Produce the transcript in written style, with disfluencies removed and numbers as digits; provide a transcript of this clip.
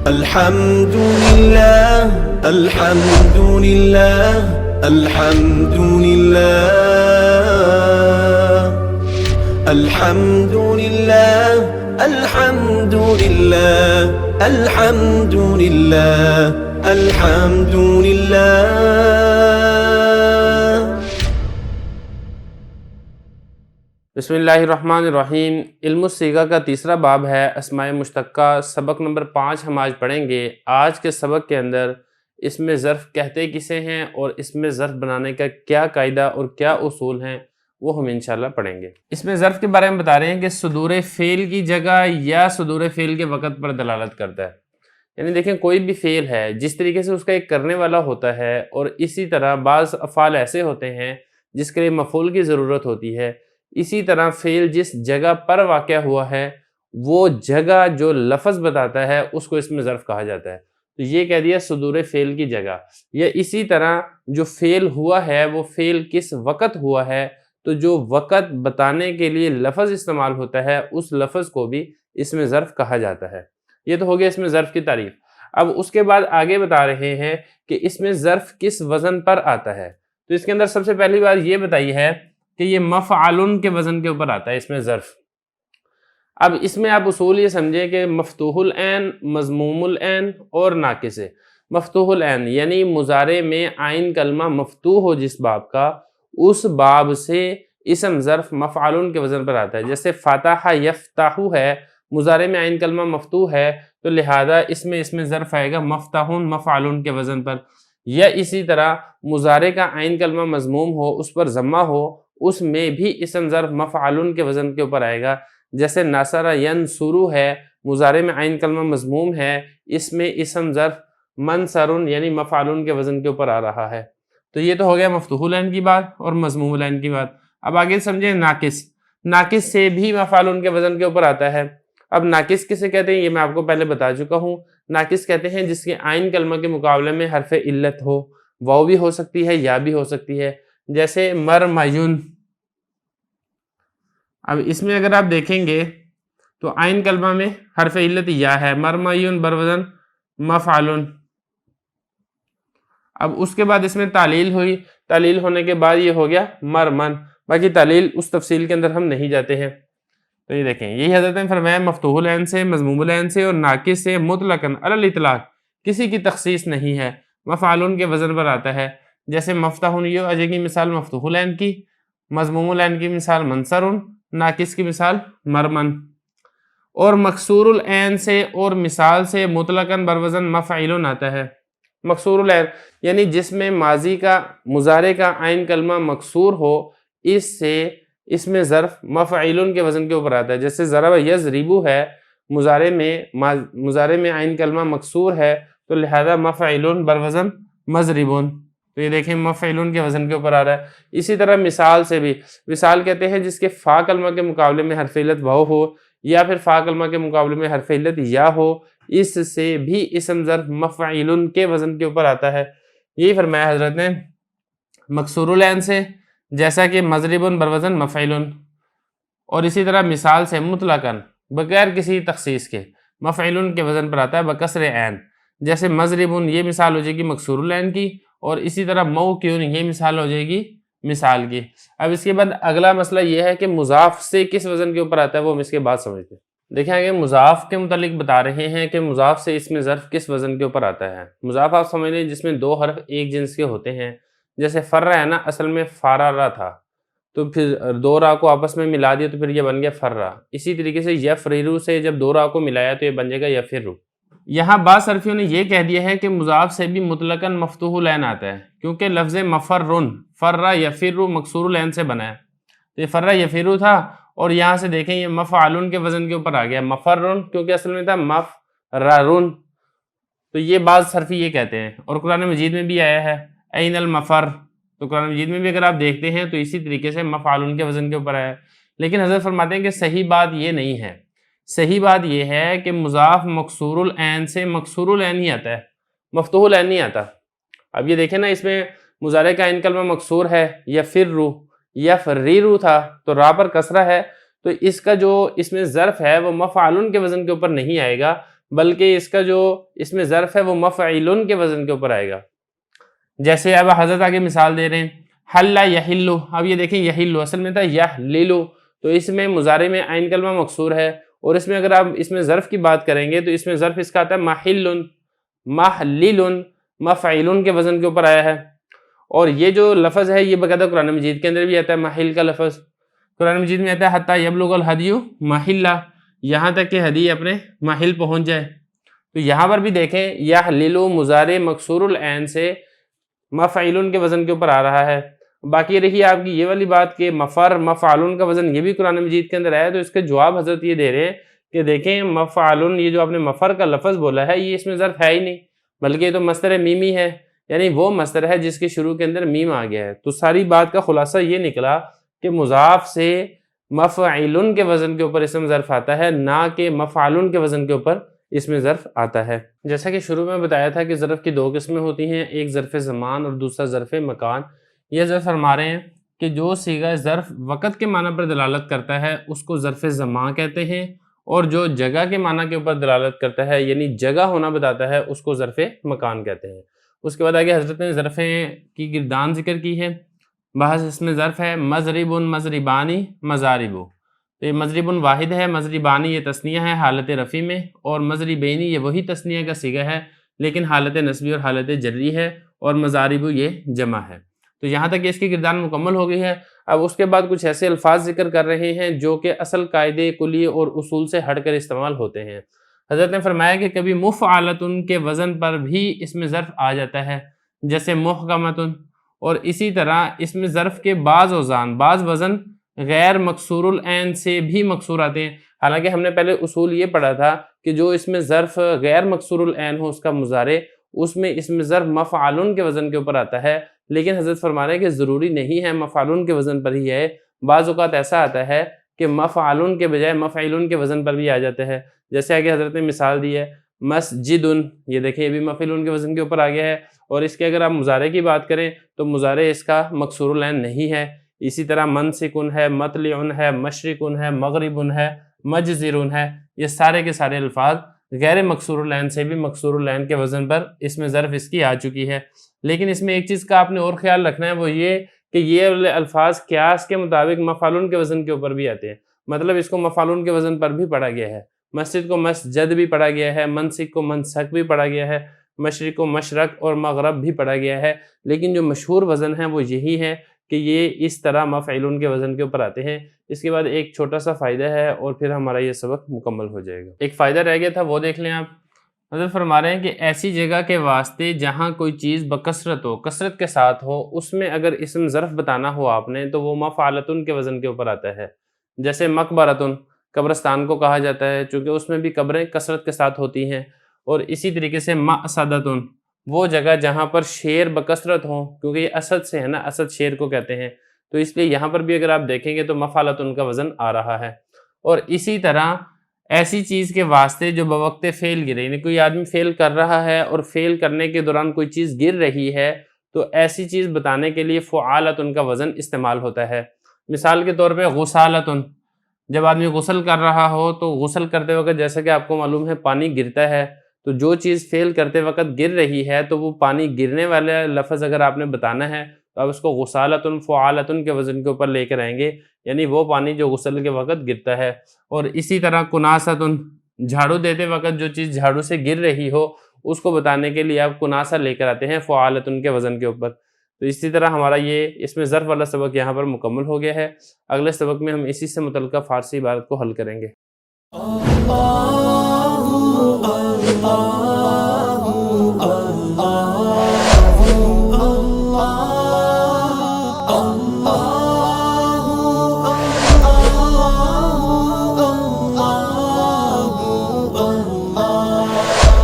الحمد لله الحمد لله الحمد لله الحمد لله الحمد لله الحمد لله الحمد لله. بسم اللہ الرحمن الرحیم. علم الصیغہ کا تیسرا باب ہے اسماء مشتقہ. سبق نمبر 5 ہم آج پڑھیں گے. آج کے سبق کے اندر اسم ظرف کہتے کسے ہیں اور اسم ظرف بنانے کا کیا قاعدہ اور کیا اصول ہیں وہ ہم انشاءاللہ پڑھیں گے. اسم ظرف کے بارے میں بتا رہے ہیں کہ صدور فعل کی جگہ یا صدور فعل کے وقت پر دلالت کرتا ہے. یعنی دیکھیں کوئی بھی فعل ہے جس طریقے سے اس کا ایک کرنے والا ہوتا ہے اور اسی طرح بعض افعال ایسے ہوتے ہیں جس کے لیے مفعول کی ضرورت ہوتی ہے. اسی طرح فعل جس جگہ پر واقع ہوا ہے وہ جگہ جو لفظ بتاتا ہے اس کو اسم ظرف کہا جاتا ہے. تو یہ کہہ دیا صدور فعل کی جگہ. یا اسی طرح جو فعل ہوا ہے وہ فعل کس وقت ہوا ہے تو جو وقت بتانے کے لیے لفظ استعمال ہوتا ہے اس لفظ کو بھی اسم ظرف کہا جاتا ہے. یہ تو ہو گیا اسم ظرف کی تعریف. اب اس کے بعد آگے بتا رہے ہیں کہ اسم ظرف کس وزن پر آتا ہے. تو اس کے اندر سب سے پہلی بات یہ بتائی ہے کہ یہ مفعول کے وزن کے اوپر آتا ہے اسم ظرف. اب اس میں آپ اصول یہ سمجھیں کہ مفتوح العین، مضموم العین اور ناقص ہے. مفتوح العین یعنی مضارع میں عین کلمہ مفتوح ہو جس باب کا، اس باب سے اسم ظرف مفعول کے وزن پر آتا ہے. جیسے فتح یفتح ہے، مضارع میں عین کلمہ مفتوح ہے تو لہذا اس میں اسم ظرف آئے گا مفتح مفعول کے وزن پر. یا اسی طرح مضارع کا عین کلمہ مضموم ہو، اس پر ضمہ ہو، اس میں بھی اسم ظرف مفعول کے وزن کے اوپر آئے گا. جیسے نصر ینصر ہے، مضارع میں عین کلمہ مضموم ہے، اس میں اسم ظرف منصر یعنی مفعول کے وزن کے اوپر آ رہا ہے. تو یہ تو ہو گیا مفتوح العین کی بات اور مضموم العین کی بات. اب آگے سمجھیں ناقص. ناقص سے بھی مفعول کے وزن کے اوپر آتا ہے. اب ناقص کسے کہتے ہیں یہ میں آپ کو پہلے بتا چکا ہوں. ناقص کہتے ہیں جس کے عین کلمہ کے مقابلے میں حرف علت ہو. واو بھی ہو سکتی ہے یا بھی ہو سکتی ہے. جیسے مرمیون. اب اس میں اگر آپ دیکھیں گے تو عین کلمہ میں حرف علت یا ہے، مرمیون بروزن مفعول. اب اس کے بعد اس میں تعلیل ہوئی، تعلیل ہونے کے بعد یہ ہو گیا مرمن. باقی تعلیل اس تفصیل کے اندر ہم نہیں جاتے ہیں. تو یہ دیکھیں یہی حضرت نے فرمایا مفتوح العین سے، مضموم العین سے اور ناقص سے مطلقاً علی الاطلاق کسی کی تخصیص نہیں ہے، مفعول کے وزن پر آتا ہے. جیسے مفتح یہ آ جائے گی مثال مفتوح العین کی، مضموم العین کی مثال منصر، ناقص کی مثال مرمن. اور مکسور العین سے اور مثال سے مطلقاً بروزن مفعول آتا ہے. مکسور العین یعنی جس میں ماضی کا مضارع کا عین کلمہ مکسور ہو، اس سے اسم ظرف مفعول کے وزن کے اوپر آتا ہے. جیسے ضرب یضرب ہے، مضارع میں عین کلمہ مکسور ہے تو لہذا مفعول بروزن مضربون. تو یہ دیکھیں مفعول کے وزن کے اوپر آ رہا ہے. اسی طرح مثال سے بھی، مثال کہتے ہیں جس کے فا کلمہ کے مقابلے میں حرف علت واو ہو یا پھر فا کلمہ کے مقابلے میں حرف علت یا ہو، اس سے بھی اسم ظرف مفعول کے وزن کے اوپر آتا ہے. یہی فرمایا حضرت نے مکسور العین سے، جیسا کہ مضرب بروزن مفعول. اور اسی طرح مثال سے مطلقاً بغیر کسی تخصیص کے مفعول کے وزن پر آتا ہے بکسر عین. جیسے مضرب یہ مثال ہو جائے گی مکسور العین کی، اور اسی طرح موقعون یہ مثال ہو جائے گی مثال کی. اب اس کے بعد اگلا مسئلہ یہ ہے کہ مضاف سے کس وزن کے اوپر آتا ہے وہ ہم اس کے بعد سمجھتے ہیں. دیکھیں آگے مضاف کے متعلق بتا رہے ہیں کہ مضاف سے اسم ظرف کس وزن کے اوپر آتا ہے. مضاف آپ سمجھ لیں جس میں دو حرف ایک جنس کے ہوتے ہیں. جیسے فرہ ہے نا، اصل میں فارارہ تھا تو پھر دو راہ کو آپس میں ملا دیا تو پھر یہ بن گیا فرہ. اسی طریقے سے یفریرو سے جب دو راہ کو ملایا تو یہ بن جائے گا یفرو. یہاں بعض صرفیوں نے یہ کہہ دیا ہے کہ مضاف سے بھی مطلقاً مفتوح العین آتا ہے کیونکہ لفظ مفرن فرہ یفرو مکسور العین سے بنا ہے. تو یہ فرہ یفرو تھا اور یہاں سے دیکھیں یہ مفعول کے وزن کے اوپر آ گیا مفرن کیونکہ اصل میں تھا مفررن. تو یہ بعض صرفی یہ کہتے ہیں. اور قرآن مجید میں بھی آیا ہے این المفر. تو قرآن مجید میں بھی اگر آپ دیکھتے ہیں تو اسی طریقے سے مفعول کے وزن کے اوپر آیا ہے. لیکن حضرت فرماتے ہیں کہ صحیح بات یہ نہیں ہے. صحیح بات یہ ہے کہ مضاف مکسور العین سے مکسور العین ہی آتا ہے، مفتوح العین نہیں آتا. اب یہ دیکھیں نا اس میں مضارع کا عین کلمہ مکسور ہے یفرو، یفریرو تھا تو را پر کسرہ ہے تو اس کا جو اس میں ظرف ہے وہ مفعول کے وزن کے اوپر نہیں آئے گا بلکہ اس کا جو اس میں ظرف ہے وہ مفعلن کے وزن کے اوپر آئے گا. جیسے اب حضرت آگے مثال دے رہے ہیں حل یحلو. اب یہ دیکھیں یحلو اصل میں تھا یحللو، تو اس میں مضارع میں عین کلمہ مکسور ہے، اور اس میں اگر آپ اس میں ظرف کی بات کریں گے تو اس میں ظرف اس کا آتا ہے محلن، محللن، مفعلن کے وزن کے اوپر آیا ہے. اور یہ جو لفظ ہے یہ باقاعدہ قرآن مجید کے اندر بھی آتا ہے محل کا لفظ. قرآن مجید میں آتا ہے حتی یبلغ الہدی محلہ، یہاں تک کہ ہدی اپنے محل پہنچ جائے. تو یہاں پر بھی دیکھیں یحللو مضارع مکسور العین سے مفعلن کے وزن کے اوپر آ رہا ہے. باقی رہی آپ کی یہ والی بات کہ مفر مفعلن کا وزن یہ بھی قرآن مجید کے اندر آیا ہے، تو اس کے جواب حضرت یہ دے رہے ہیں کہ دیکھیں مفعلن یہ جو آپ نے مفر کا لفظ بولا ہے یہ اس میں ظرف ہے ہی نہیں، بلکہ یہ تو مصدر میمی ہے، یعنی وہ مصدر ہے جس کے شروع کے اندر میم آ گیا ہے. تو ساری بات کا خلاصہ یہ نکلا کہ مضاف سے مفعلن کے وزن کے اوپر اسم ظرف آتا ہے، نہ کہ مفعلن کے وزن کے اوپر اس میں ظرف آتا ہے. جیسا کہ شروع میں بتایا تھا کہ ظرف کی دو قسمیں ہوتی ہیں، ایک ظرف زمان اور دوسرا ظرف مکان. یہ ظرف فرما رہے ہیں کہ جو صیغہ ظرف وقت کے معنی پر دلالت کرتا ہے اس کو ظرف زمان کہتے ہیں، اور جو جگہ کے معنی کے اوپر دلالت کرتا ہے یعنی جگہ ہونا بتاتا ہے اس کو ظرف مکان کہتے ہیں. اس کے بعد آگے حضرت نے ظرف کی گردان ذکر کی ہے. بحث اس میں ظرف ہے مضرب مضربانی مضارب. تو یہ مضرب واحد ہے، مضربانی یہ تثنیہ ہے حالت رفع میں، اور مضربینی یہ وہی تثنیہ کا صیغہ ہے لیکن حالت نصبی اور حالت جری ہے، اور مضارب یہ جمع ہے. تو یہاں تک اس کی گردان مکمل ہو گئی ہے. اب اس کے بعد کچھ ایسے الفاظ ذکر کر رہے ہیں جو کہ اصل قاعدے کلیے اور اصول سے ہٹ کر استعمال ہوتے ہیں. حضرت نے فرمایا کہ کبھی مفعلتن کے وزن پر بھی اس میں ظرف آ جاتا ہے، جیسے محکمتن، اور اسی طرح اس میں ظرف کے بعض اوزان بعض وزن غیر مکسور العین سے بھی مکسور آتے ہیں. حالانکہ ہم نے پہلے اصول یہ پڑھا تھا کہ جو اس میں ظرف غیر مکسور العین ہو اس کا مضارع اس میں اس میں ظرف مفعلن کے وزن کے اوپر آتا ہے، لیکن حضرت فرما رہے ہیں کہ ضروری نہیں ہے مفعلن کے وزن پر ہی ہے. بعض اوقات ایسا آتا ہے کہ مفعلن کے بجائے مفعلن کے وزن پر بھی آ جاتے ہیں. جیسے آگے حضرت نے مثال دی ہے مسجدن، یہ دیکھیں یہ بھی مفعلن کے وزن کے اوپر آ گیا ہے، اور اس کے اگر آپ مضارع کی بات کریں تو مضارع اس کا مکسور العین نہیں ہے. اسی طرح منسکن ہے، مطلعن ہے، مشرقن ہے، مغربن ہے، مجزرن ہے، یہ سارے کے سارے الفاظ غیر مکسور العین سے بھی مکسور العین کے وزن پر اس میں ظرف اس کی آ چکی ہے. لیکن اس میں ایک چیز کا آپ نے اور خیال رکھنا ہے، وہ یہ کہ یہ الفاظ قیاس کے مطابق مفعلن کے وزن کے اوپر بھی آتے ہیں. مطلب اس کو مفعلن کے وزن پر بھی پڑھا گیا ہے. مسجد کو مسجد بھی پڑھا گیا ہے، منسک کو منسک بھی پڑھا گیا ہے، مشرق کو مشرق اور مغرب بھی پڑھا گیا ہے. لیکن جو مشہور وزن ہے وہ یہی ہے کہ یہ اس طرح مفعلن کے وزن کے اوپر آتے ہیں. اس کے بعد ایک چھوٹا سا فائدہ ہے اور پھر ہمارا یہ سبق مکمل ہو جائے گا. ایک فائدہ رہ گیا تھا وہ دیکھ لیں آپ. حضرت فرما رہے ہیں کہ ایسی جگہ کے واسطے جہاں کوئی چیز بکثرت ہو، کثرت کے ساتھ ہو، اس میں اگر اسم ظرف بتانا ہو آپ نے تو وہ مفعلتن کے وزن کے اوپر آتا ہے. جیسے مقبرتن، قبرستان کو کہا جاتا ہے چونکہ اس میں بھی قبریں کثرت کے ساتھ ہوتی ہیں. اور اسی طریقے سے مأسدتن، وہ جگہ جہاں پر شیر بکثرت ہوں، کیونکہ یہ اسد سے ہے نا، اسد شیر کو کہتے ہیں، تو اس لیے یہاں پر بھی اگر آپ دیکھیں گے تو مفعلتن کا وزن آ رہا ہے. اور اسی طرح ایسی چیز کے واسطے جو بوقت فعل گرے، یعنی کوئی آدمی فعل کر رہا ہے اور فعل کرنے کے دوران کوئی چیز گر رہی ہے تو ایسی چیز بتانے کے لیے فعالتن کا وزن استعمال ہوتا ہے. مثال کے طور پہ غسالتن، جب آدمی غسل کر رہا ہو تو غسل کرتے وقت جیسا کہ آپ کو معلوم ہے پانی گرتا ہے، تو جو چیز فعل کرتے وقت گر رہی ہے تو وہ پانی گرنے والا لفظ اگر آپ نے بتانا ہے تو آپ اس کو غسالتن فعالتن کے وزن کے اوپر لے کر آئیں گے، یعنی وہ پانی جو غسل کے وقت گرتا ہے. اور اسی طرح کناستن، جھاڑو دیتے وقت جو چیز جھاڑو سے گر رہی ہو اس کو بتانے کے لیے آپ کناسہ لے کر آتے ہیں فعالتن کے وزن کے اوپر. تو اسی طرح ہمارا یہ اس میں ظرف والا سبق یہاں پر مکمل ہو گیا ہے. اگلے سبق میں ہم اسی سے متعلقہ فارسی عبارت کو حل کریں گے.